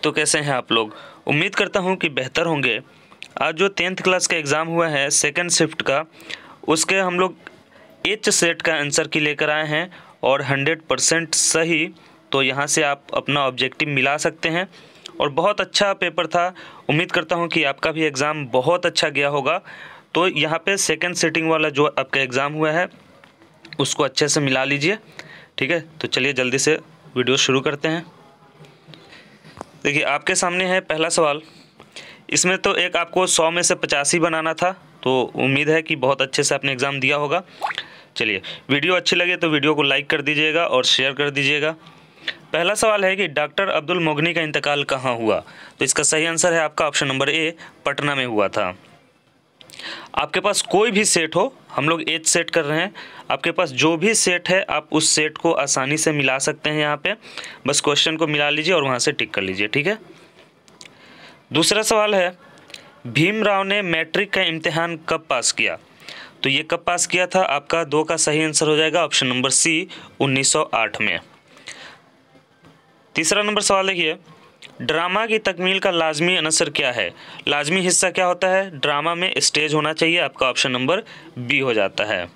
तो कैसे हैं आप लोग। उम्मीद करता हूं कि बेहतर होंगे। आज जो 10th क्लास का एग्ज़ाम हुआ है सेकंड शिफ्ट का, उसके हम लोग एच सेट का आंसर की लेकर आए हैं और 100% सही। तो यहाँ से आप अपना ऑब्जेक्टिव मिला सकते हैं और बहुत अच्छा पेपर था। उम्मीद करता हूँ कि आपका भी एग्ज़ाम बहुत अच्छा गया होगा। तो यहाँ पे सेकंड सिटिंग वाला जो आपका एग्ज़ाम हुआ है उसको अच्छे से मिला लीजिए, ठीक है। तो चलिए जल्दी से वीडियो शुरू करते हैं। देखिए आपके सामने है पहला सवाल। इसमें तो एक आपको 100 में से 85 बनाना था, तो उम्मीद है कि बहुत अच्छे से आपने एग्ज़ाम दिया होगा। चलिए, वीडियो अच्छी लगे तो वीडियो को लाइक कर दीजिएगा और शेयर कर दीजिएगा। पहला सवाल है कि डॉक्टर अब्दुल मोगनी का इंतकाल कहाँ हुआ। तो इसका सही आंसर है आपका ऑप्शन नंबर ए, पटना में हुआ था। आपके पास कोई भी सेट हो, हम लोग एच सेट कर रहे हैं, आपके पास जो भी सेट है आप उस सेट को आसानी से मिला सकते हैं। यहाँ पे बस क्वेश्चन को मिला लीजिए और वहाँ से टिक कर लीजिए, ठीक है। दूसरा सवाल है, भीमराव ने मैट्रिक का इम्तिहान कब पास किया। तो ये कब पास किया था, आपका 2 का सही आंसर हो जाएगा ऑप्शन नंबर सी, 1908 में। तीसरा नंबर सवाल देखिए, ड्रामा की तकमील का लाजमी अनसर क्या है। लाजमी हिस्सा क्या होता है, ड्रामा में स्टेज होना चाहिए, आपका ऑप्शन नंबर बी हो जाता है।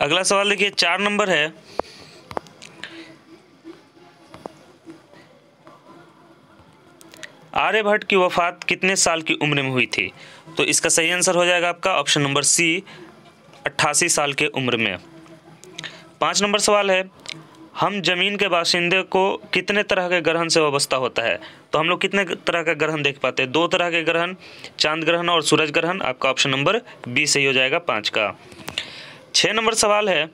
अगला सवाल देखिए 4 नंबर है, आर्यभट्ट की वफ़ात कितने साल की उम्र में हुई थी। तो इसका सही आंसर हो जाएगा आपका ऑप्शन नंबर सी, 88 साल के उम्र में। 5 नंबर सवाल है, हम जमीन के बाशिंदे को कितने तरह के ग्रहण से वाबस्ता होता है। तो हम लोग कितने तरह का ग्रहण देख पाते हैं, 2 तरह के ग्रहण, चांद ग्रहण और सूरज ग्रहण। आपका ऑप्शन नंबर बी सही हो जाएगा 5 का। 6 नंबर सवाल है,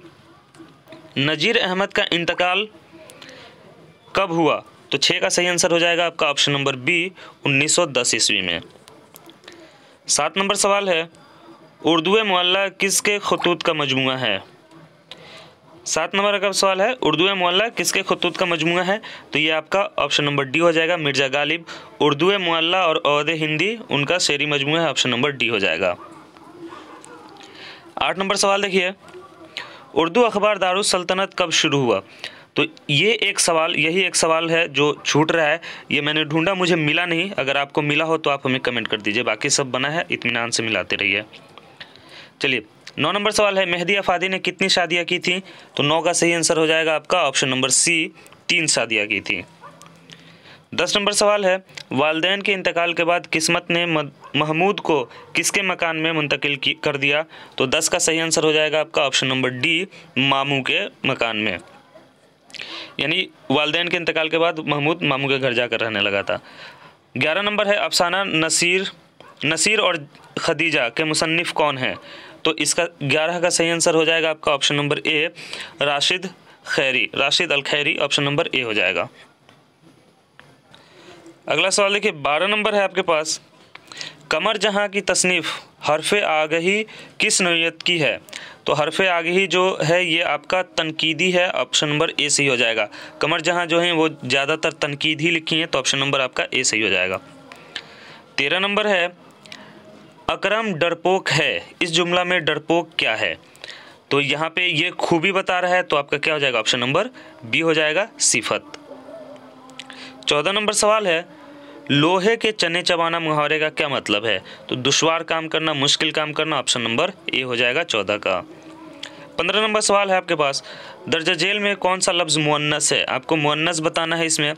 नज़ीर अहमद का इंतकाल कब हुआ। तो 6 का सही आंसर हो जाएगा आपका ऑप्शन नंबर बी, 1910 ईस्वी में। 7 नंबर सवाल है, उर्दू मुअल्ला किसके खतूत का मजमुआ है। 7 नंबर का सवाल है, उर्दू मुअल्ला किसके खतूत का मजमुआ है। तो ये आपका ऑप्शन नंबर डी हो जाएगा, मिर्ज़ा गालिब। उर्दू मुअल्ला और औद हिंदी उनका शेरी मजमुआ है, ऑप्शन नंबर डी हो जाएगा। 8 नंबर सवाल देखिए, उर्दू अखबार दारुस सल्तनत कब शुरू हुआ। तो ये यही एक सवाल है जो छूट रहा है। ये मैंने ढूंढा, मुझे मिला नहीं। अगर आपको मिला हो तो आप हमें कमेंट कर दीजिए, बाकी सब बना है, इत्मीनान से मिलाते रहिए। चलिए 9 नंबर सवाल है, मेहदी अफादी ने कितनी शादियाँ की थी। तो 9 का सही आंसर हो जाएगा आपका ऑप्शन नंबर सी, 3 शादियाँ की थी। 10 नंबर सवाल है, वालिदैन के इंतकाल के बाद किस्मत ने महमूद को किसके मकान में मुंतकिल कर दिया। तो 10 का सही आंसर हो जाएगा आपका ऑप्शन नंबर डी, मामू के मकान में। यानी वालिदैन के इंतकाल के बाद महमूद मामू के घर जाकर रहने लगा था। 11 नंबर है, अफसाना नसीर और खदीजा के मुसन्निफ़ कौन हैं। तो इसका 11 का सही आंसर हो जाएगा आपका option number A, Rashid Al Khairi, option number A हो जाएगा। अगला सवाल देखिए 12 नंबर है आपके पास, कमर जहाँ की तसनीफ़ हरफ़े आगही किस नौइयत की है। तो हरफ़े आगही जो है ये आपका तनकीदी है, ऑप्शन नंबर ए सही हो जाएगा। कमर जहाँ जो है वो ज़्यादातर तनकीद ही लिखी हैं, तो ऑप्शन नंबर आपका ए सही हो जाएगा। 13 नंबर है, अकरम डरपोक है, इस जुमला में डरपोक क्या है। तो यहाँ पे ये खूबी बता रहा है, तो आपका क्या हो जाएगा ऑप्शन नंबर बी हो जाएगा, सिफत। 14 नंबर सवाल है, लोहे के चने चबाना मुहावरे का क्या मतलब है। तो दुश्वार काम करना, मुश्किल काम करना, ऑप्शन नंबर ए हो जाएगा 14 का। 15 नंबर सवाल है आपके पास, दर्जा झेल में कौन सा लफ्ज़ मुअन्नस है। आपको मुअन्नस बताना है इसमें।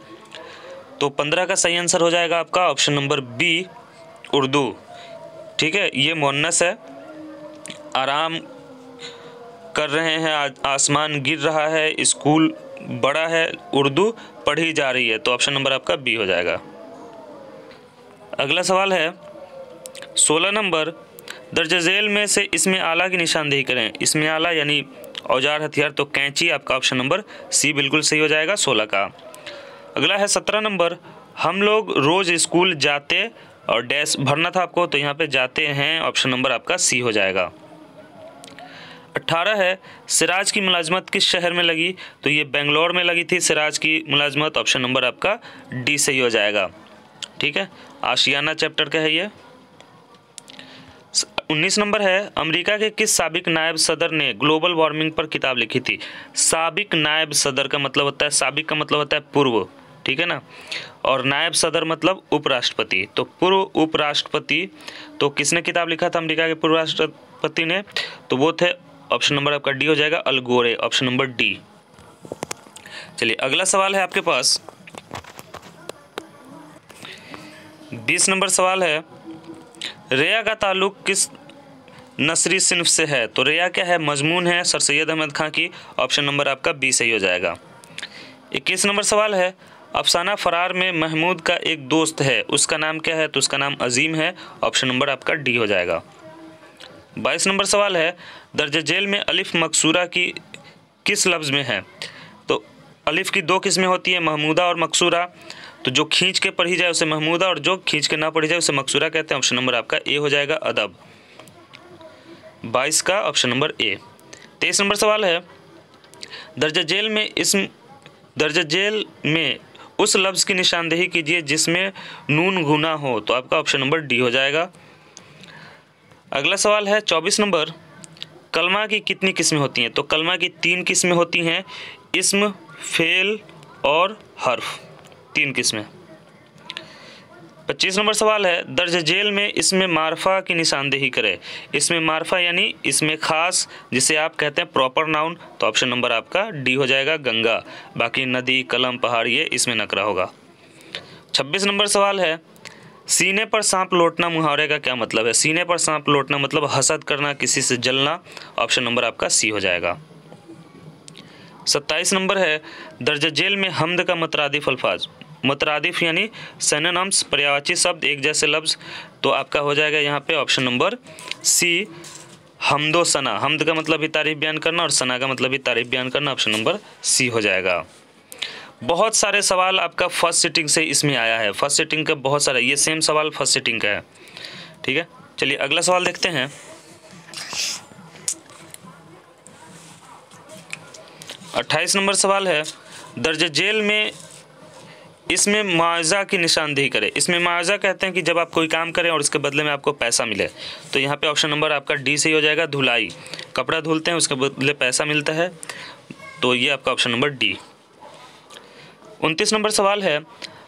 तो 15 का सही आंसर हो जाएगा आपका ऑप्शन नंबर बी, उर्दू, ठीक है। ये मुअन्नस है, आराम कर रहे हैं, आसमान गिर रहा है, स्कूल बड़ा है, उर्दू पढ़ी जा रही है, तो ऑप्शन नंबर आपका बी हो जाएगा। अगला सवाल है 16 नंबर, दर्ज झेल में से इसमें आला की निशानदेही करें। इसमें आला यानी औजार हथियार, तो कैंची, आपका ऑप्शन नंबर सी बिल्कुल सही हो जाएगा 16 का। अगला है 17 नंबर, हम लोग रोज़ स्कूल जाते और डैश भरना था आपको, तो यहाँ पे जाते हैं, ऑप्शन नंबर आपका सी हो जाएगा। 18 है, सिराज की मुलाजमत किस शहर में लगी। तो ये बेंगलोर में लगी थी सिराज की मुलाजमत, ऑप्शन नंबर आपका डी सही हो जाएगा, ठीक है। आशियाना चैप्टर का है ये। 19 नंबर है, अमेरिका के किस साबिक नायब सदर ने ग्लोबल वार्मिंग पर किताब लिखी थी। साबिक नायब सदर का मतलब होता है, साबिक का मतलब होता है पूर्व, ठीक है ना। और नायब सदर मतलब उपराष्ट्रपति। तो पूर्व उपराष्ट्रपति, तो किसने किताब लिखा था अमेरिका के पूर्व राष्ट्रपति ने? तो वो थे, ऑप्शन नंबर आपका डी हो जाएगा, अल गोरे, ऑप्शन नंबर डी। चलिए अगला सवाल है आपके पास, 20 नंबर सवाल है, रेया का ताल्लुक किस नसरी सिन्फ से है? तो रेया क्या है? मजमून है सर सैयद अहमद खां की, ऑप्शन नंबर आपका बी सही हो जाएगा। 21 नंबर सवाल है, अफसाना फरार में महमूद का एक दोस्त है, उसका नाम क्या है? तो उसका नाम अजीम है, ऑप्शन नंबर आपका डी हो जाएगा। 22 नंबर सवाल है, दर्ज जेल में अलिफ मकसूरा की किस लफ्ज़ में है? तो अलिफ की दो किस्में होती हैं, महमूदा और मकसूरा। तो जो खींच के पढ़ी जाए उसे महमूदा और जो खींच के ना पढ़ी जाए उसे मकसूरा कहते हैं, ऑप्शन नंबर आपका ए हो जाएगा, अदब। 22 का ऑप्शन नंबर ए। 23 नंबर सवाल है, दर्ज जेल में उस लफ्ज़ की निशानदेही कीजिए जिसमें नून गुना हो। तो आपका ऑप्शन नंबर डी हो जाएगा। अगला सवाल है 24 नंबर, कलमा की कितनी किस्में होती हैं? तो कलमा की 3 किस्में होती हैं, इस्म, फेल और हर्फ, 3 किस्में। 25 नंबर सवाल है, दर्ज जेल में इसमें मारफा की निशानदेही करें। इसमें मारफा यानी इसमें खास, जिसे आप कहते हैं प्रॉपर नाउन। तो ऑप्शन नंबर आपका डी हो जाएगा, गंगा। बाकी नदी, कलम, पहाड़ ये इसमें नकरा होगा। 26 नंबर सवाल है, सीने पर सांप लौटना मुहावरे का क्या मतलब है? सीने पर सांप लौटना मतलब हसद करना, किसी से जलना, ऑप्शन नंबर आपका सी हो जाएगा। 27 नंबर है, दर्ज जेल में हमद का मुतरादिफ अल्फाज, मुतरादिफ यानी सिनोनिम्स, पर्यायवाची शब्द, एक जैसे लफ्ज़। तो आपका हो जाएगा यहाँ पे ऑप्शन नंबर सी, हमदो सना। हमद का मतलब भी तारीफ बयान करना और सना का मतलब भी तारीफ बयान करना, ऑप्शन नंबर सी हो जाएगा। बहुत सारे सवाल आपका फर्स्ट सिटिंग से इसमें आया है, फर्स्ट सिटिंग का बहुत सारा, ये सेम सवाल फर्स्ट सिटिंग का है, ठीक है। चलिए अगला सवाल देखते हैं। 28 नंबर सवाल है, दर्ज जेल में इसमें मुआवजा की निशानदेही करें। इसमें मुआवजा कहते हैं कि जब आप कोई काम करें और उसके बदले में आपको पैसा मिले। तो यहाँ पे ऑप्शन नंबर आपका डी सही हो जाएगा, धुलाई। कपड़ा धुलते हैं उसके बदले पैसा मिलता है, तो ये आपका ऑप्शन नंबर डी। 29 नंबर सवाल है,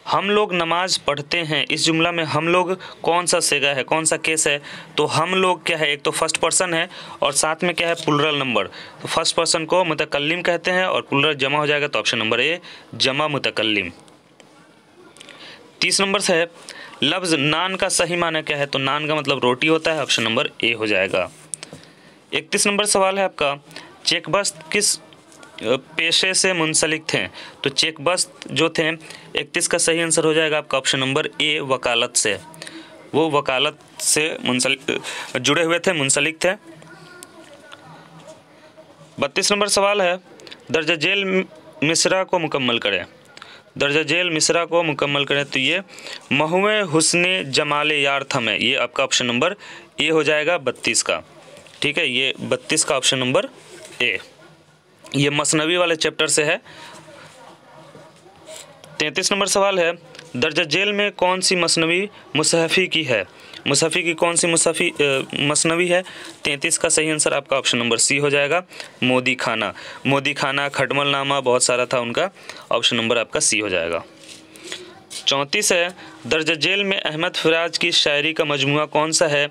हम लोग नमाज पढ़ते हैं, इस जुमला में हम लोग कौन सा सेगा है, कौन सा केस है? तो हम लोग क्या है, एक तो फर्स्ट पर्सन है और साथ में क्या है, प्लुरल नंबर। तो फर्स्ट पर्सन को मुतकल्लिम कहते हैं और प्लुरल जमा हो जाएगा, तो ऑप्शन नंबर ए, जमा मुतकल्लिम। 30 नंबर से है, लफ्ज़ नान का सही माना क्या है? तो नान का मतलब रोटी होता है, ऑप्शन नंबर ए हो जाएगा। 31 नंबर सवाल है आपका, चेकबस्त किस पेशे से मुंसलिक थे? तो चेकबस्त जो थे, 31 का सही आंसर हो जाएगा आपका ऑप्शन नंबर ए, वकालत से। वो वकालत से जुड़े हुए थे, मुंसलिक थे। 32 नंबर सवाल है, दर्ज जेल मिसरा को मुकम्मल करें। दर्ज जेल मिसरा को मुकम्मल करें, तो ये महुए हुस्ने जमाले यार थमे, ये आपका ऑप्शन नंबर ए हो जाएगा, 32 का, ठीक है। ये 32 का ऑप्शन नंबर ए, ये मसनवी वाले चैप्टर से है। 33 नंबर सवाल है, दर्ज जेल में कौन सी मसनवी मुसहफ़ी की है? मुसहफ़ी की कौन सी मसनवी है? 33 का सही आंसर आपका ऑप्शन नंबर सी हो जाएगा, मोदी खाना। मोदी खाना, खटमलनामा, बहुत सारा था उनका, ऑप्शन नंबर आपका सी हो जाएगा। 34 है, दर्ज जेल में अहमद फराज की शायरी का मजमुआ कौन सा है?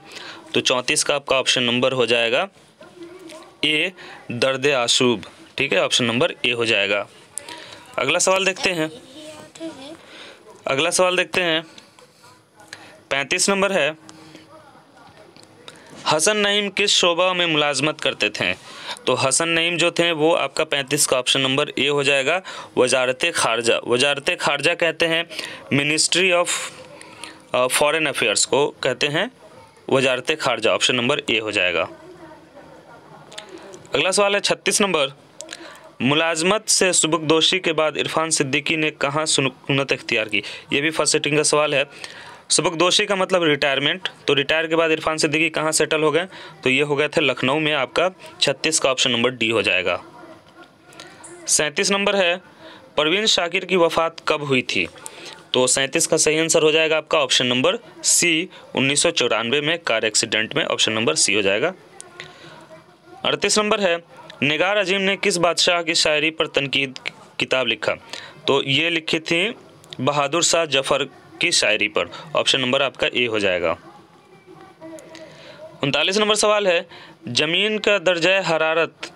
तो 34 का आपका ऑप्शन नंबर हो जाएगा ए, दर्द आशूब, ठीक है, ऑप्शन नंबर ए हो जाएगा। अगला सवाल देखते हैं। 35 नंबर है, हसन नईम किस शोबा में मुलाजमत करते थे? तो हसन नईम जो थे वो आपका 35 का ऑप्शन नंबर ए हो जाएगा, वजारत खारजा। वजारत खारजा कहते हैं मिनिस्ट्री ऑफ फॉरेन अफेयर्स को कहते हैं वजारत खारजा, ऑप्शन नंबर ए हो जाएगा। अगला सवाल है 36 नंबर, मुलाजमत से सुबकदोशी के बाद इरफान सिद्दीकी ने कहाँ सुकूनत इख्तियार की? ये भी फर्स्ट सिटिंग का सवाल है। सुबकदोशी का मतलब रिटायरमेंट, तो रिटायर के बाद इरफान सिद्दीकी कहाँ सेटल हो गए? तो ये हो गए थे लखनऊ में, आपका 36 का ऑप्शन नंबर डी हो जाएगा। 37 नंबर है, परवीन शाकिर की वफ़ात कब हुई थी? तो 37 का सही आंसर हो जाएगा आपका ऑप्शन नंबर सी, 1994 में कार एक्सीडेंट में, ऑप्शन नंबर सी हो जाएगा। 38 नंबर है, निगार अजीम ने किस बादशाह की शायरी पर तनकीद किताब लिखा? तो ये लिखी थी बहादुर शाह जफर की शायरी पर। ऑप्शन नंबर आपका ए हो जाएगा। 39 नंबर सवाल है, ज़मीन का दर्जा हरारत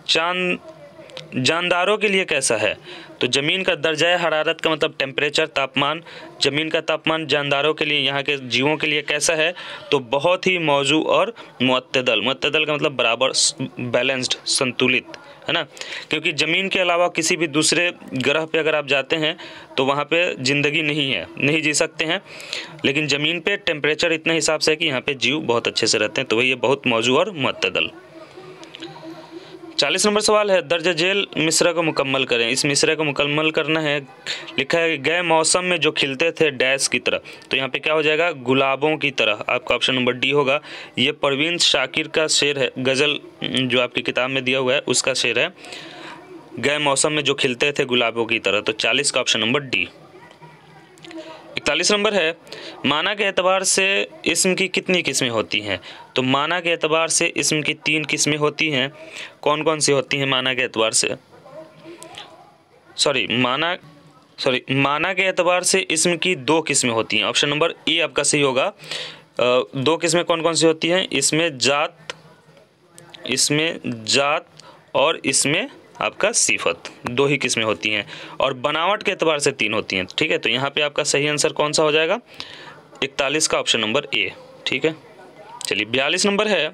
जानदारों के लिए कैसा है? तो ज़मीन का दर्जा हरारत का मतलब टेम्परेचर, तापमान। ज़मीन का तापमान जानदारों के लिए, यहाँ के जीवों के लिए कैसा है? तो बहुत ही मौजू और मुअत्तदल। मुअत्तदल का मतलब बराबर, बैलेंस्ड, संतुलित, है ना। क्योंकि ज़मीन के अलावा किसी भी दूसरे ग्रह पे अगर आप जाते हैं तो वहाँ पे ज़िंदगी नहीं है, नहीं जी सकते हैं। लेकिन ज़मीन पे टेम्परेचर इतने हिसाब से है कि यहाँ पे जीव बहुत अच्छे से रहते हैं, तो वही ये बहुत मौजू और मुअत्तदल। 40 नंबर सवाल है, दर्ज झेल मिसरा को मुकम्मल करें। इस मिसरे को मुकम्मल करना है। लिखा है, गए मौसम में जो खिलते थे डैश की तरह। तो यहाँ पे क्या हो जाएगा? गुलाबों की तरह। आपका ऑप्शन नंबर डी होगा। ये परवीन शाकिर का शेर है, गज़ल जो आपकी किताब में दिया हुआ है उसका शेर है, गए मौसम में जो खिलते थे गुलाबों की तरह। तो 40 का ऑप्शन नंबर डी। 41 नंबर है, माना के एतबार से इस्म की कितनी किस्में होती हैं? तो माना के एतबार से इस्म की 3 किस्में होती हैं। कौन कौन सी होती हैं माना के एतबार से? माना के एतबार से इस्म की 2 किस्में होती हैं। ऑप्शन नंबर ए आपका सही होगा। 2 किस्में कौन कौन सी होती हैं? इसमें जात और इसमें आपका सिफत, 2 ही किस्में होती हैं। और बनावट के एतबार से 3 होती हैं। ठीक है, तो यहाँ पे आपका सही आंसर कौन सा हो जाएगा? 41 का ऑप्शन नंबर ए। ठीक है, चलिए 42 नंबर है,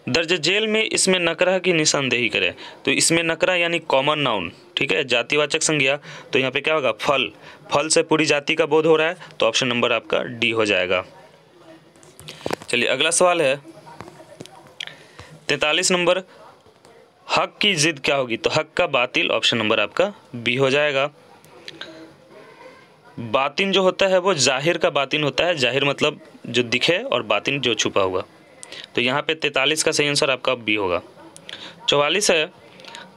दर्ज जेल में इसमें नकरा की निशानदेही करें। तो इसमें नकरा यानी कॉमन नाउन, ठीक है, जातिवाचक संज्ञा। तो यहाँ पे क्या होगा? फल से पूरी जाति का बोध हो रहा है, तो ऑप्शन नंबर आपका डी हो जाएगा। चलिए अगला सवाल है 43 नंबर, हक की जिद क्या होगी? तो हक का बातिल। ऑप्शन नंबर आपका बी हो जाएगा। बातिन जो होता है वो जाहिर का बातिन होता है। जाहिर मतलब जो दिखे और बातिन जो छुपा हुआ। तो यहाँ पे 43 का सही आंसर आपका बी होगा। 44 है,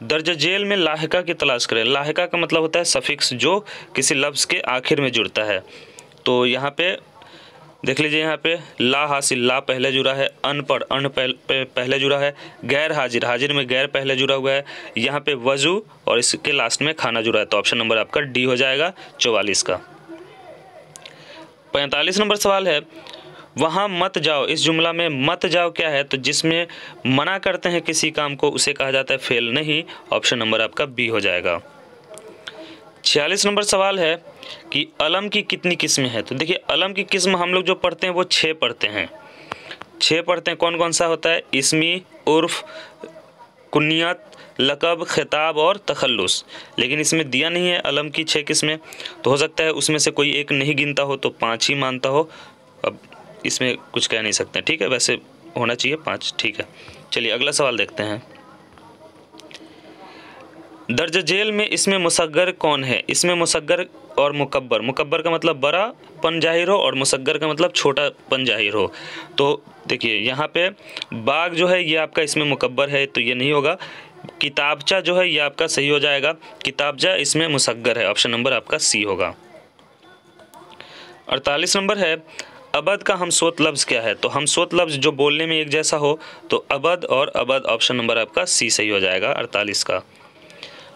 दर्ज जेल में लाहिका की तलाश करें। लाहिका का मतलब होता है सफिक्स, जो किसी लफ्ज़ के आखिर में जुड़ता है। तो यहाँ पे देख लीजिए, यहाँ पे ला हासिल, ला पहले जुड़ा है। अनपढ़, अन पहले जुड़ा है। गैर हाजिर, हाजिर में गैर पहले जुड़ा हुआ है। यहाँ पे वजू और इसके लास्ट में खाना जुड़ा है। तो ऑप्शन नंबर आपका डी हो जाएगा 44 का। 45 नंबर सवाल है, वहाँ मत जाओ। इस जुमला में मत जाओ क्या है? तो जिसमें मना करते हैं किसी काम को उसे कहा जाता है फेल नहीं। ऑप्शन नंबर आपका बी हो जाएगा। 46 नंबर सवाल है कि अलम की कितनी किस्में हैं? तो देखिए, अलम की किस्म हम लोग जो पढ़ते हैं वो 6 पढ़ते हैं। 6 पढ़ते हैं। कौन कौन सा होता है? इसमी, उर्फ, कुनियत, लक़ब, खिताब और तखल्लुस। लेकिन इसमें दिया नहीं है अलम की 6 किस्में। तो हो सकता है उसमें से कोई एक नहीं गिनता हो तो 5 ही मानता हो। अब इसमें कुछ कह नहीं सकते। ठीक है, वैसे होना चाहिए 5। ठीक है, चलिए अगला सवाल देखते हैं। दर्ज जेल में इसमें मुसग्गर कौन है? इसमें मुसग्गर और मुकब्बर। मुकब्बर का मतलब बड़ा पन जाहिर हो और मुसग्गर का मतलब छोटा पन जाहिर हो। तो देखिए, यहाँ पे बाग जो है ये आपका इसमें मुकब्बर है, तो ये नहीं होगा। किताबचा जो है ये आपका सही हो जाएगा। किताबचा इसमें मुसग्गर है। ऑप्शन नंबर आपका सी होगा। 48 नंबर है, अबद का हमसोत लफ्ज़ क्या है? तो हमसोत लफ्ज़ जो बोलने में एक जैसा हो तो अबद और अबद। ऑप्शन नंबर आपका सी सही हो जाएगा 48 का।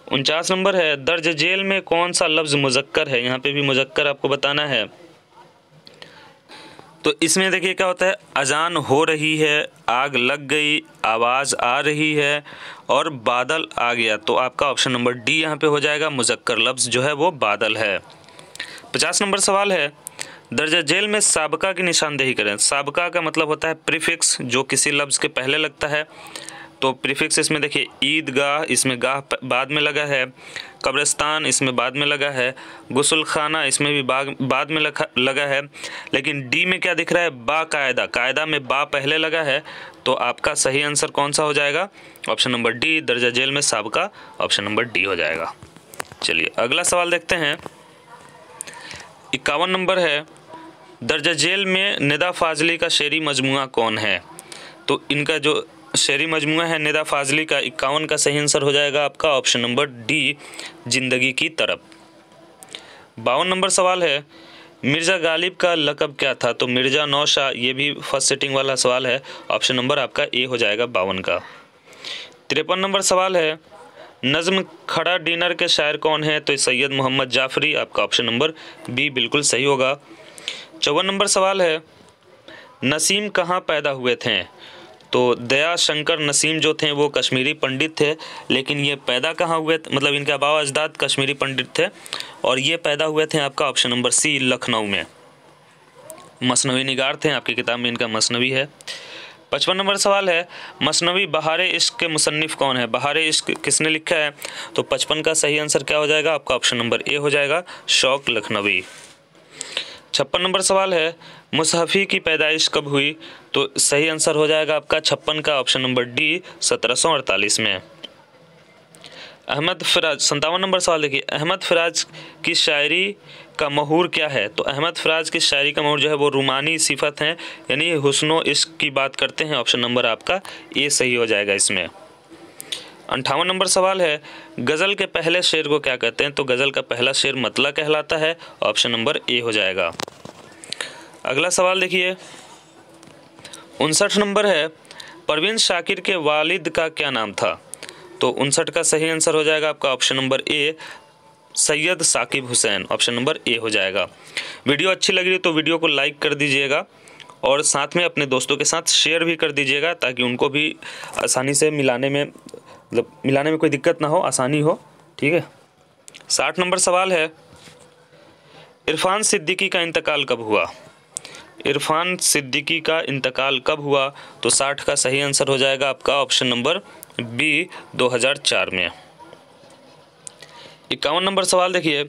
49 नंबर है, दर्ज जेल में कौन सा लफ्ज़ मुज़क्कर है? यहाँ पे भी मुज़क्कर आपको बताना है। तो इसमें देखिए क्या होता है, अजान हो रही है, आग लग गई, आवाज़ आ रही है और बादल आ गया। तो आपका ऑप्शन नंबर डी यहाँ पे हो जाएगा। मुज़क्कर लफ्ज़ जो है वो बादल है। 50 नंबर सवाल है, दर्ज जेल में साबका की निशानदेही करें। साबका का मतलब होता है प्रीफिक्स, जो किसी लफ्ज़ के पहले लगता है। तो प्रीफिक्स इसमें देखिए, ईदगाह, इसमें गाह बाद में लगा है। कब्रिस्तान इसमें बाद में लगा है। गुस्ल खाना इसमें भी बाद में लगा है। लेकिन डी में क्या दिख रहा है? बाकायदा, कायदा में बा पहले लगा है। तो आपका सही आंसर कौन सा हो जाएगा? ऑप्शन नंबर डी, दर्जा जेल में साबका। ऑप्शन नंबर डी हो जाएगा। चलिए अगला सवाल देखते हैं। 51 नंबर है, दर्जा जेल में निदा फाजली का शेरी मजमुआ कौन है? तो इनका जो शेरी मजमुआ है निदा फाजली का, 51 का सही आंसर हो जाएगा आपका ऑप्शन नंबर डी, जिंदगी की तरफ। 52 नंबर सवाल है, मिर्ज़ा गालिब का लक़ब क्या था? तो मिर्ज़ा नौशाह, ये भी फर्स्ट सेटिंग वाला सवाल है। ऑप्शन नंबर आपका ए हो जाएगा 52 का। 53 नंबर सवाल है, नज़्म खड़ा डिनर के शायर कौन है? तो सैयद मोहम्मद जाफरी, आपका ऑप्शन नंबर बी बिल्कुल सही होगा। 54 नंबर सवाल है, नसीम कहाँ पैदा हुए थे? तो दया शंकर नसीम जो थे वो कश्मीरी पंडित थे, लेकिन ये पैदा कहाँ हुए थे, मतलब इनके आबा अजदाद कश्मीरी पंडित थे और ये पैदा हुए थे आपका ऑप्शन नंबर सी लखनऊ में। मसनवी निगार थे, आपकी किताब में इनका मसनवी है। 55 नंबर सवाल है, मसनवी बहारे इश्क के मुसन्निफ़ कौन है? बहारे इश्क किसने लिखा है? तो 55 का सही आंसर क्या हो जाएगा? आपका ऑप्शन नंबर ए हो जाएगा, शौक लखनवी। 56 नंबर सवाल है, मुसहफ़ी की पैदाइश कब हुई? तो सही आंसर हो जाएगा आपका 56 का ऑप्शन नंबर डी 1748 में। अहमद फ़राज 57 नंबर सवाल देखिए, अहमद फ़राज की शायरी का महूर क्या है? तो अहमद फ़राज की शायरी का महूर जो है वो रूमानी सिफत हैं, यानी हुस्न इश्क की बात करते हैं। ऑप्शन नंबर आपका ए सही हो जाएगा इसमें। 58 नंबर सवाल है, गज़ल के पहले शेर को क्या कहते हैं? तो गज़ल का पहला शेर मतला कहलाता है। ऑप्शन नंबर ए हो जाएगा। अगला सवाल देखिए, 59 नंबर है, परवीन शाकिर के वालिद का क्या नाम था? तो 59 का सही आंसर हो जाएगा आपका option number A Syed Saqib Hussain. Option number A हो जाएगा। वीडियो अच्छी लग रही तो वीडियो को लाइक कर दीजिएगा और साथ में अपने दोस्तों के साथ शेयर भी कर दीजिएगा, ताकि उनको भी आसानी से मिलाने में कोई दिक्कत ना हो, आसानी हो। ठीक है। 60 नंबर सवाल है, इरफान सिद्दीकी का इंतकाल कब हुआ? इरफान सिद्दीकी का इंतकाल कब हुआ? तो 60 का सही आंसर हो जाएगा आपका ऑप्शन नंबर बी 2004 में। 51 नंबर सवाल देखिए,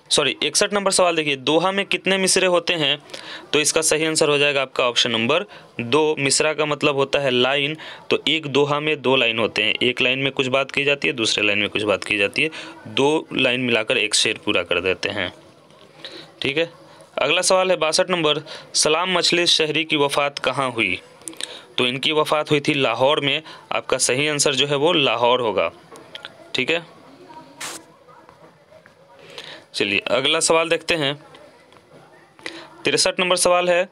61 नंबर सवाल देखिए, दोहा में कितने मिसरे होते हैं? तो इसका सही आंसर हो जाएगा आपका ऑप्शन नंबर 2। मिसरा का मतलब होता है लाइन, तो एक दोहा में 2 लाइन होते हैं। एक लाइन में कुछ बात की जाती है, दूसरे लाइन में कुछ बात की जाती है, 2 लाइन मिलाकर एक शेर पूरा कर देते हैं। ठीक है। अगला सवाल है 62 नंबर, सलाम मछली शहरी की वफ़ात कहाँ हुई? तो इनकी वफ़ात हुई थी लाहौर में। आपका सही आंसर जो है वो लाहौर होगा। ठीक है। चलिए अगला सवाल देखते हैं। 63 नंबर सवाल है,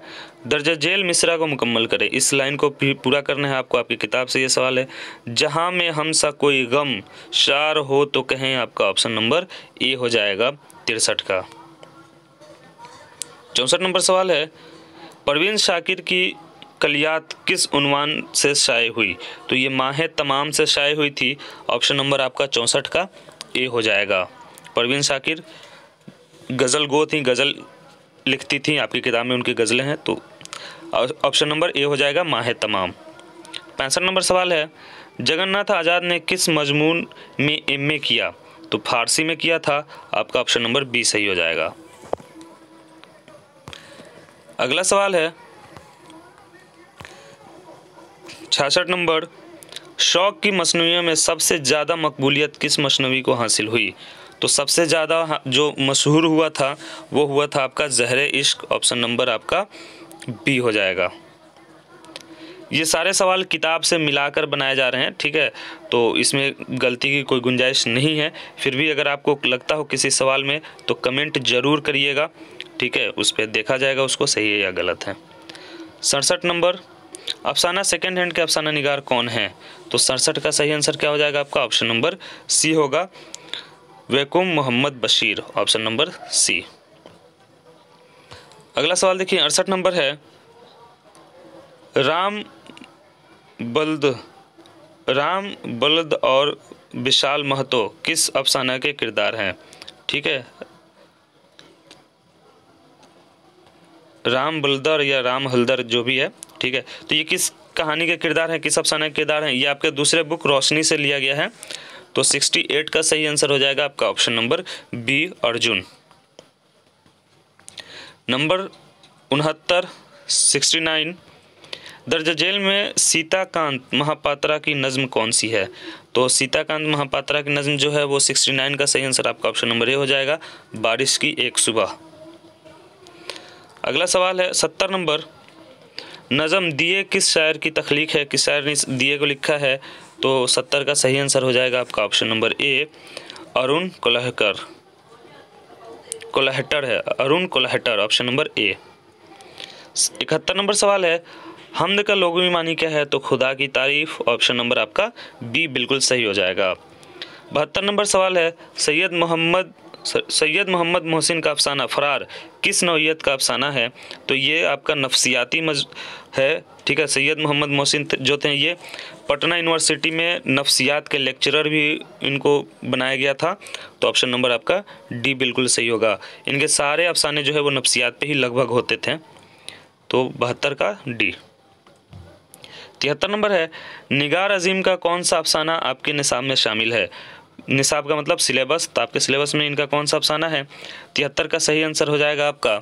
दर्ज जेल मिसरा को मुकम्मल करें। इस लाइन को पूरा करना है आपको, आपकी किताब से ये सवाल है। जहाँ में हम सा कोई गम शार हो तो कहें, आपका ऑप्शन नंबर ए हो जाएगा 63 का। 64 नंबर सवाल है, परवीन शाकिर की कलियात किस उन्वान से शाये हुई? तो ये माह तमाम से शाये हुई थी। ऑप्शन नंबर आपका 64 का ए हो जाएगा। परवीन शाकिर गज़ल गो थी, गज़ल लिखती थी, आपकी किताब में उनकी गज़लें हैं, तो ऑप्शन नंबर ए हो जाएगा माह तमाम। 65 नंबर सवाल है, जगन्नाथ आज़ाद ने किस मजमून में एमए किया? तो फारसी में किया था। आपका ऑप्शन नंबर बी सही हो जाएगा। अगला सवाल है 66 नंबर, शौक की मसनवियों में सबसे ज़्यादा मकबूलियत किस मसनवी को हासिल हुई? तो सबसे ज़्यादा जो मशहूर हुआ था वो हुआ था आपका ज़हरे इश्क। ऑप्शन नंबर आपका बी हो जाएगा। ये सारे सवाल किताब से मिलाकर बनाए जा रहे हैं। ठीक है, तो इसमें गलती की कोई गुंजाइश नहीं है। फिर भी अगर आपको लगता हो किसी सवाल में तो कमेंट ज़रूर करिएगा। ठीक है, उस पर देखा जाएगा उसको सही है या गलत है। 67 नंबर, अफसाना सेकंड हैंड के अफसाना निगार कौन है? तो 67 का सही आंसर क्या हो जाएगा? आपका ऑप्शन नंबर सी होगा, Vaikom Muhammad Basheer. Option number C. अगला सवाल देखिए 68 नंबर है, राम बल्द और विशाल महतो किस अफसाना के किरदार हैं? ठीक है, राम बल्दर या राम हल्दर जो भी है। ठीक है, तो ये किस कहानी के किरदार हैं, किस अफसाना के किरदार हैं? ये आपके दूसरे बुक रोशनी से लिया गया है। तो 68 का सही आंसर हो जाएगा आपका option number B Arjun. Number 69 69, दर्ज जेल में सीताकांत महापात्रा की नज़्म कौन सी है? तो सीताकांत महापात्रा की नज़्म जो है वो 69 का सही आंसर आपका ऑप्शन नंबर ए हो जाएगा, बारिश की एक सुबह। अगला सवाल है 70 नंबर, नज़म दिए किस शायर की तख्लीक है? किस शायर ने दिए को लिखा है? तो 70 का सही आंसर हो जाएगा आपका option number A Arun Kolhatkar है, Arun Kolhatkar. Option number A. 71 number सवाल है, हम्द का लुग़वी मानी क्या है? तो खुदा की तारीफ़। ऑप्शन नंबर आपका बी बिल्कुल सही हो जाएगा। 72 नंबर सवाल है, सैयद मोहम्मद मोहसिन का अफसाना फरार किस नौइयत का अफसाना है? तो ये आपका नफ्सियाती है, ठीक है। सैयद मोहम्मद मोहसिन जो थे ये पटना यूनिवर्सिटी में नफ्सियात के लेक्चरर भी इनको बनाया गया था। तो ऑप्शन नंबर आपका डी बिल्कुल सही होगा। इनके सारे अफसाने जो है वो नफ्सियात पे ही लगभग होते थे। तो 72 का डी। 73 नंबर है, निगार अजीम का कौन सा अफसाना आपके निसाब में शामिल है? निसाब का मतलब सिलेबस, तो आपके सिलेबस में इनका कौन सा अफसाना है? 73 का सही आंसर हो जाएगा आपका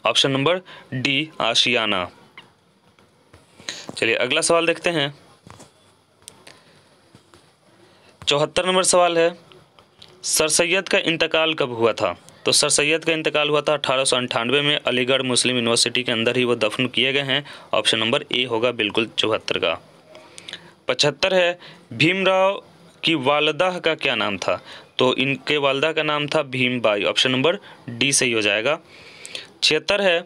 ऑप्शन नंबर डी, आशियाना। चलिए अगला सवाल देखते हैं। 74 नंबर सवाल है, सर सैयद का इंतकाल कब हुआ था? तो सर सैयद का इंतकाल हुआ था 1898 में। अलीगढ़ मुस्लिम यूनिवर्सिटी के अंदर ही वो दफन किए गए हैं। ऑप्शन नंबर ए होगा बिल्कुल 74 का। 75 है, भीमराव की वालदा का क्या नाम था? तो इनके वालदा का नाम था भीमबाई। ऑप्शन नंबर डी सही हो जाएगा। 76 है,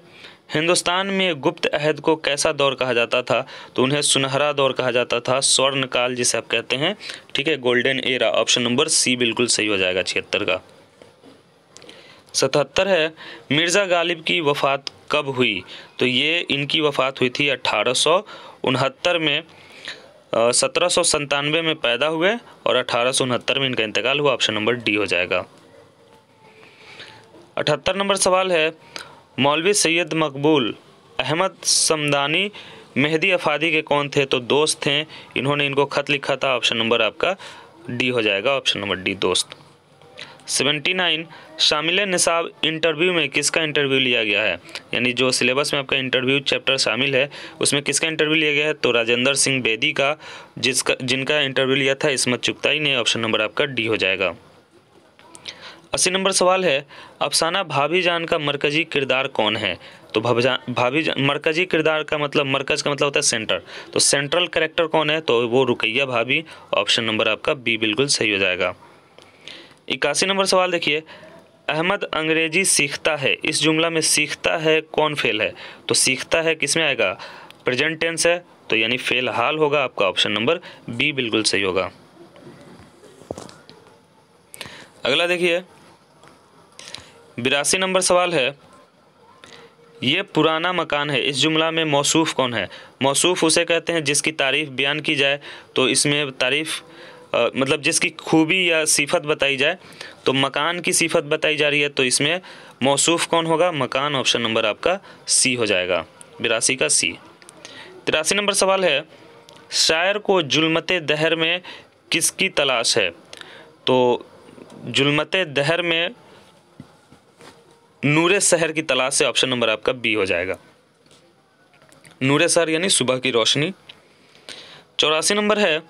हिंदुस्तान में गुप्त अहद को कैसा दौर कहा जाता था? तो उन्हें सुनहरा दौर कहा जाता था, स्वर्ण काल जिसे आप कहते हैं, ठीक है, golden era. Option number C बिल्कुल सही हो जाएगा 76 का। 77 है, मिर्ज़ा गालिब की वफ़ात कब हुई? तो ये इनकी वफ़ात हुई थी 1869 में। 1797 में पैदा हुए और 1869 में इनका इंतकाल हुआ। ऑप्शन नंबर डी हो जाएगा। 78 नंबर सवाल है, मौलवी सैयद मकबूल अहमद समदानी मेहदी अफादी के कौन थे? तो दोस्त थे, इन्होंने इनको खत लिखा था। ऑप्शन नंबर आपका डी हो जाएगा, ऑप्शन नंबर डी दोस्त। 79, शामिल निसाब इंटरव्यू में किसका इंटरव्यू लिया गया है? यानी जो सिलेबस में आपका इंटरव्यू चैप्टर शामिल है उसमें किसका इंटरव्यू लिया गया है? तो राजेंद्र सिंह बेदी का, जिनका इंटरव्यू लिया था इस्मत चुगताई ने। ऑप्शन नंबर आपका डी हो जाएगा। 80 नंबर सवाल है, अफसाना भाभी जान का मरकजी किरदार कौन है? तो मरकजी किरदार का मतलब, मरकज का मतलब होता है सेंटर, तो सेंट्रल कैरेक्टर कौन है? तो वो रुकैया भाभी। ऑप्शन नंबर आपका बी बिल्कुल सही हो जाएगा। 81 नंबर सवाल देखिए, अहमद अंग्रेजी सीखता है, इस जुमला में सीखता है कौन फेल है? तो सीखता है किस में आएगा? प्रेजेंट टेंस है, तो यानी फेल हाल होगा आपका। ऑप्शन नंबर बी बिल्कुल सही होगा। अगला देखिए 82 नंबर सवाल है, ये पुराना मकान है, इस जुमला में मौसूफ कौन है? मौसूफ उसे कहते हैं जिसकी तारीफ़ बयान की जाए। तो इसमें तारीफ़ मतलब जिसकी खूबी या सिफत बताई जाए, तो मकान की सिफत बताई जा रही है, तो इसमें मौसूफ कौन होगा? मकान। ऑप्शन नंबर आपका सी हो जाएगा, 82 का सी। 83 नंबर सवाल है, शायर को जुल्मते दहर में किसकी तलाश है? तो जुल्मते दहर में नूरे सहर की तलाश से। ऑप्शन नंबर आपका बी हो जाएगा, नूरे सहर यानी सुबह की रोशनी। 84 नंबर है,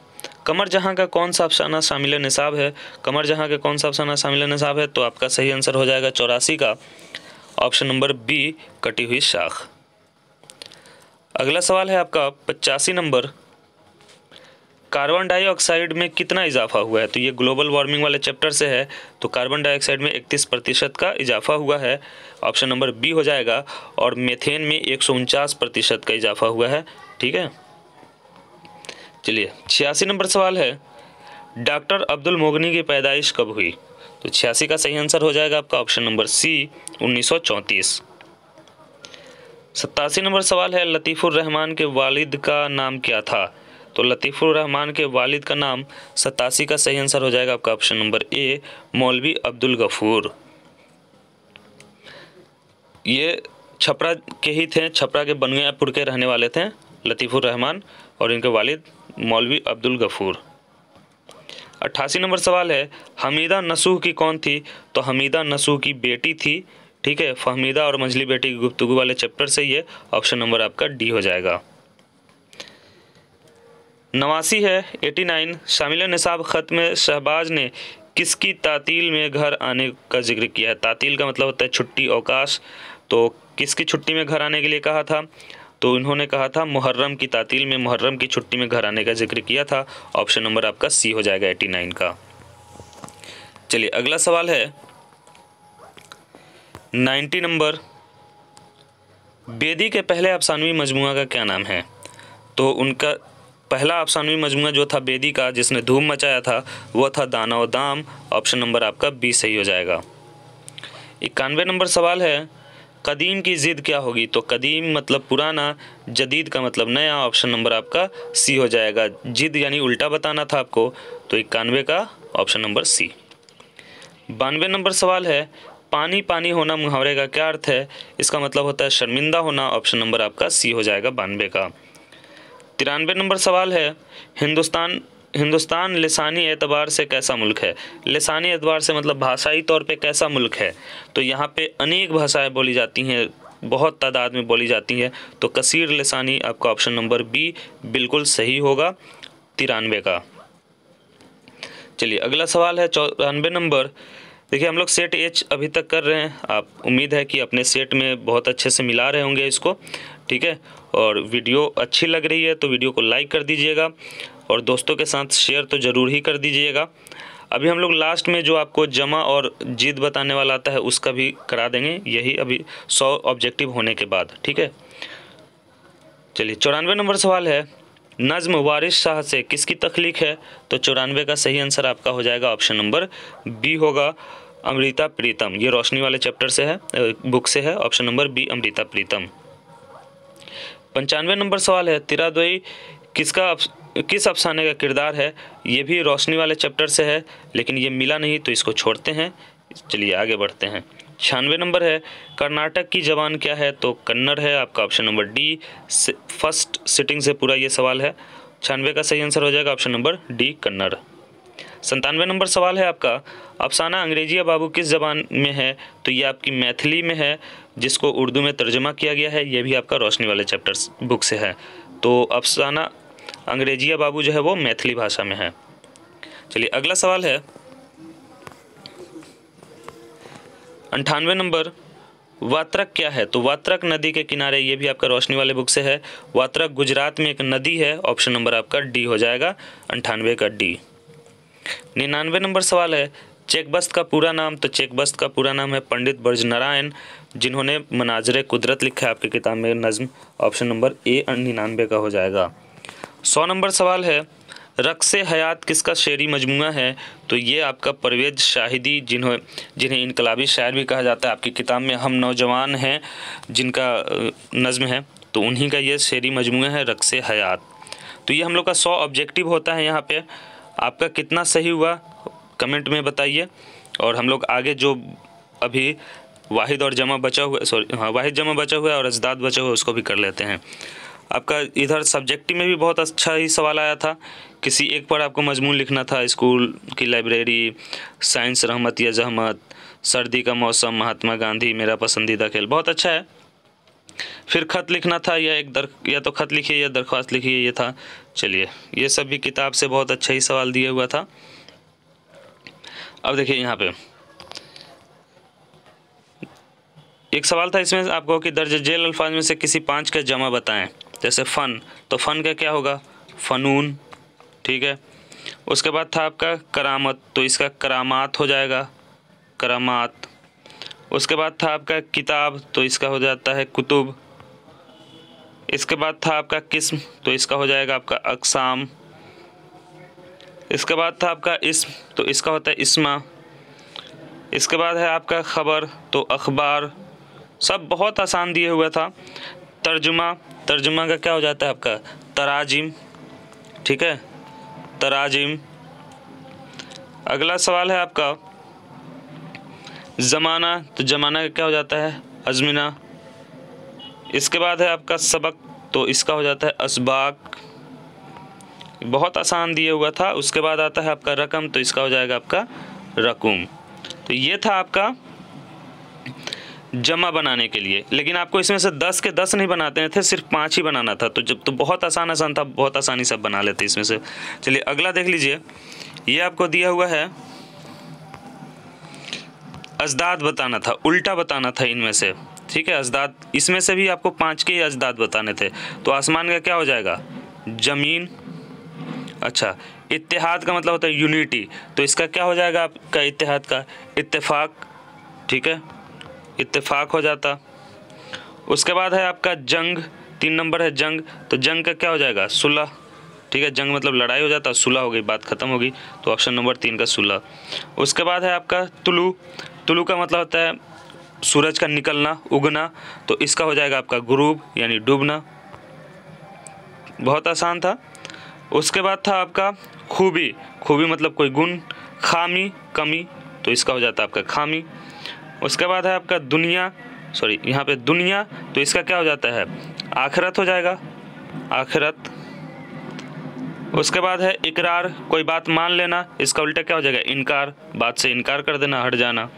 कमर जहां का कौन सा अफसाना शामिल निसाब है? कमर जहां के कौन सा अफसाना शामिल निसाब है? तो आपका सही आंसर हो जाएगा 84 का, ऑप्शन नंबर बी, कटी हुई शाख। अगला सवाल है आपका 85 नंबर, कार्बन डाइऑक्साइड में कितना इजाफा हुआ है? तो ये ग्लोबल वार्मिंग वाले चैप्टर से है। तो कार्बन डाइऑक्साइड में 31% का इजाफा हुआ है। ऑप्शन नंबर बी हो जाएगा। और मीथेन में 149% का इजाफा हुआ है, ठीक है। चलिए 86 नंबर सवाल है, डॉक्टर अब्दुल मोगनी की पैदाइश कब हुई? तो 86 का सही आंसर हो जाएगा आपका ऑप्शन नंबर सी, 1934। 87 नंबर सवाल है, लतीफ़ुर रहमान के वालिद का नाम क्या था? तो लतीफ़ुर रहमान के वालिद का नाम 87 का सही आंसर हो जाएगा आपका ऑप्शन नंबर ए, मौलवी अब्दुल गफूर। ये छपरा के ही थे, छपरा के बनगयापुर के रहने वाले थे लतीफ़ुर रहमान, और इनके वालिद मौलवी अब्दुल गफूर। 88 नंबर सवाल है, हमीदा नसूह की कौन थी? तो हमीदा नसूह की बेटी थी, ठीक है। फहमीदा और मंझली बेटी की गुफ्तगू वाले चैप्टर से ये। ऑप्शन नंबर आपका डी हो जाएगा। 89 है, 89, शामिल निसाब ख़त में शहबाज ने किसकी तातील में घर आने का जिक्र किया है? तातील का मतलब होता है छुट्टी, अवकाश। तो किसकी छुट्टी में घर आने के लिए कहा था? तो इन्होंने कहा था मुहर्रम की तातील में, मुहर्रम की छुट्टी में घर आने का जिक्र किया था। ऑप्शन नंबर आपका सी हो जाएगा 89 का। चलिए अगला सवाल है 90 नंबर, बेदी के पहले अफसानवी मजमुआ का क्या नाम है? तो उनका पहला अफसानवी मजमूआ जो था बेदी का, जिसने धूम मचाया था, वो था दाना व दाम। ऑप्शन नंबर आपका बी सही हो जाएगा। 91 नंबर सवाल है, कदीम की ज़िद क्या होगी? तो कदीम मतलब पुराना, जदीद का मतलब नया। ऑप्शन नंबर आपका सी हो जाएगा। जिद यानी उल्टा बताना था आपको, तो 91 का ऑप्शन नंबर सी। 92 नंबर सवाल है, पानी पानी होना मुहावरे का क्या अर्थ है? इसका मतलब होता है शर्मिंदा होना। ऑप्शन नंबर आपका सी हो जाएगा 92 का। 93 नंबर सवाल है, हिंदुस्तान लिसानी एतबार से कैसा मुल्क है? लिसानी एतबार से मतलब भाषाई तौर पे कैसा मुल्क है? तो यहाँ पे अनेक भाषाएं बोली जाती हैं, बहुत तादाद में बोली जाती हैं, तो कसीर लिसानी आपका ऑप्शन नंबर बी बिल्कुल सही होगा 93 का। चलिए अगला सवाल है 94 नंबर। देखिए हम लोग सेट एच अभी तक कर रहे हैं, आप उम्मीद है कि अपने सेट में बहुत अच्छे से मिला रहे होंगे इसको, ठीक है। और वीडियो अच्छी लग रही है तो वीडियो को लाइक कर दीजिएगा और दोस्तों के साथ शेयर तो ज़रूर ही कर दीजिएगा। अभी हम लोग लास्ट में जो आपको जमा और जिद बताने वाला आता है उसका भी करा देंगे, यही अभी 100 ऑब्जेक्टिव होने के बाद, ठीक है। चलिए 94 नंबर सवाल है, नज़्म वारिस शाह से किसकी तख्लीक है? तो 94 का सही आंसर आपका हो जाएगा ऑप्शन नंबर बी होगा, अमृता प्रीतम। ये रोशनी वाले चैप्टर से है, बुक से है। Option number B Amrita Pritam. 95 number सवाल है, तिरादोई किस अफसाने का किरदार है? ये भी रोशनी वाले चैप्टर से है, लेकिन ये मिला नहीं तो इसको छोड़ते हैं। चलिए आगे बढ़ते हैं। 96 नंबर है, कर्नाटक की ज़बान क्या है? तो कन्नड़ है आपका option number D. First sitting से पूरा ये सवाल है। 96 का सही आंसर हो जाएगा option number D Kannada. 97 number सवाल है आपका, अफसाना अंग्रेजिया बाबू किस ज़बान में है? तो ये आपकी मैथिली में है, जिसको उर्दू में तर्जमा किया गया है। ये भी आपका रोशनी वाले चैप्टर्स बुक से है। तो अफसाना अंग्रेजिया बाबू जो है वो मैथिली भाषा में है। चलिए अगला सवाल है 98 नंबर, वात्रक क्या है? तो वात्रक नदी के किनारे, ये भी आपका रोशनी वाले बुक से है। वात्रक गुजरात में एक नदी है। ऑप्शन नंबर आपका डी हो जाएगा 98 का डी। 99 नंबर सवाल है, चेकबस्त का पूरा नाम? तो चेकबस्त का पूरा नाम है पंडित ब्रजनारायण, जिन्होंने मनाजरे कुदरत लिखा है आपकी किताब में नज़्म। ऑप्शन नंबर ए 99 का हो जाएगा। 100 नंबर सवाल है, रक्स हयात किसका शेरी मजमूआ है? तो ये आपका परवेज शाहिदी, जिन्हें इनकलाबी शायर भी कहा जाता है, आपकी किताब में हम नौजवान हैं जिनका नज़्म है, तो उन्हीं का ये शेरी मजमूआ है रक्स हयात। तो ये हम लोग का 100 ऑब्जेक्टिव होता है। यहाँ पे आपका कितना सही हुआ कमेंट में बताइए। और हम लोग आगे जो अभी वाहिद और जमा बचा हुआ, वाहिद जमा बचा हुआ है और अजदाद बचा हुआ है, उसको भी कर लेते हैं। आपका इधर सब्जेक्टिव में भी बहुत अच्छा ही सवाल आया था। किसी एक पर आपको मजमून लिखना था, स्कूल की लाइब्रेरी, साइंस रहमत या जहमत, सर्दी का मौसम, महात्मा गांधी, मेरा पसंदीदा खेल। बहुत अच्छा है। फिर खत लिखना था, या तो खत लिखिए या दरख्वास्त लिखिए, ये था। चलिए ये सब भी किताब से बहुत अच्छा ही सवाल दिया हुआ था। अब देखिए यहाँ पे एक सवाल था इसमें आपको कि दर्ज झेल अल्फाज में से किसी 5 का जमा बताएं। जैसे फ़न, तो फ़न का क्या होगा? फ़नून, ठीक है। उसके बाद था आपका करामत, तो इसका करामात हो जाएगा, करामात। उसके बाद था आपका किताब, तो इसका हो जाता है कुतुब। इसके बाद था आपका किस्म, तो इसका हो जाएगा आपका अक़साम। इसके बाद था आपका इस्म, तो इसका होता है इस्मा। इसके बाद है आपका ख़बर, तो अखबार। सब बहुत आसान दिए हुआ था। तर्जुमा, तर्जुमा का क्या हो जाता है आपका? तराजिम, ठीक है, तराजिम। अगला सवाल है आपका ज़माना, तो ज़माना का क्या हो जाता है? अज़मिना। इसके बाद है आपका सबक, तो इसका हो जाता है असबाक। बहुत आसान दिया हुआ था। उसके बाद आता है आपका रकम, तो इसका हो जाएगा आपका रकूम। तो ये था आपका जमा बनाने के लिए। लेकिन आपको इसमें से 10 के 10 नहीं बनाते थे, सिर्फ 5 ही बनाना था। तो जब तो बहुत आसान था, बहुत आसानी से बना लेते इसमें से। चलिए अगला देख लीजिए। ये आपको दिया हुआ है अजदाद बताना था, उल्टा बताना था इनमें से, ठीक है। अजदाद, इसमें से भी आपको 5 के ही अजदाद बताने थे। तो आसमान का क्या हो जाएगा? ज़मीन। अच्छा, इत्तेहाद का मतलब होता है यूनिटी, तो इसका क्या हो जाएगा आपका इत्तेहाद का? इत्तेफाक, ठीक है, इत्तेफाक हो जाता। उसके बाद है आपका जंग, 3 नंबर है जंग, तो जंग का क्या हो जाएगा? सुलह, ठीक है, जंग मतलब लड़ाई हो जाता है, सुलह हो गई, बात खत्म हो गई, तो ऑप्शन नंबर 3 का सुलह। उसके बाद है आपका तुलु। तुलु का मतलब होता है सूरज का निकलना, उगना, तो इसका हो जाएगा आपका गुरूब यानी डूबना। बहुत आसान था। उसके बाद था आपका खूबी। खूबी मतलब कोई गुण, खामी कमी, तो इसका हो जाता है आपका खामी। उसके बाद है आपका दुनिया, सॉरी यहाँ पे दुनिया, तो इसका क्या हो जाता है आखिरत हो जाएगा, आखिरत। उसके बाद है इकरार, कोई बात मान लेना, इसका उल्टा क्या हो जाएगा इनकार, बात से इनकार कर देना, हट जाना।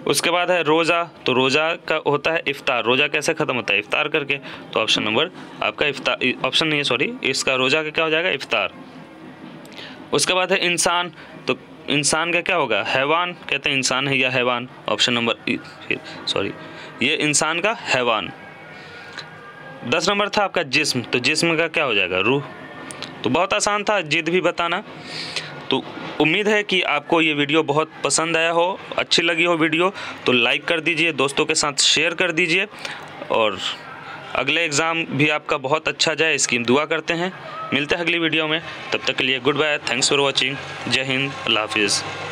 उसके बाद है रोज़ा, तो रोज़ा का होता है इफ्तार, रोज़ा कैसे ख़त्म होता है इफ्तार करके, तो ऑप्शन नंबर आपका इफ्तार, ऑप्शन नहीं है सॉरी, इसका रोज़ा का क्या हो जाएगा इफ्तार। उसके बाद है इंसान, तो इंसान का क्या होगा हैवान, कहते हैं इंसान है या हैवान, ऑप्शन नंबर सॉरी ये इंसान का हैवान। 10 नंबर था आपका जिस्म, तो जिस्म का क्या हो जाएगा रूह। तो बहुत आसान था, जिद भी बताना। तो उम्मीद है कि आपको ये वीडियो बहुत पसंद आया हो, अच्छी लगी हो वीडियो, तो लाइक कर दीजिए, दोस्तों के साथ शेयर कर दीजिए, और अगले एग्ज़ाम भी आपका बहुत अच्छा जाए इसकी दुआ करते हैं। मिलते हैं अगली वीडियो में, तब तक के लिए good bye, thanks for watching, जय हिंद, अल्लाह हाफिज़।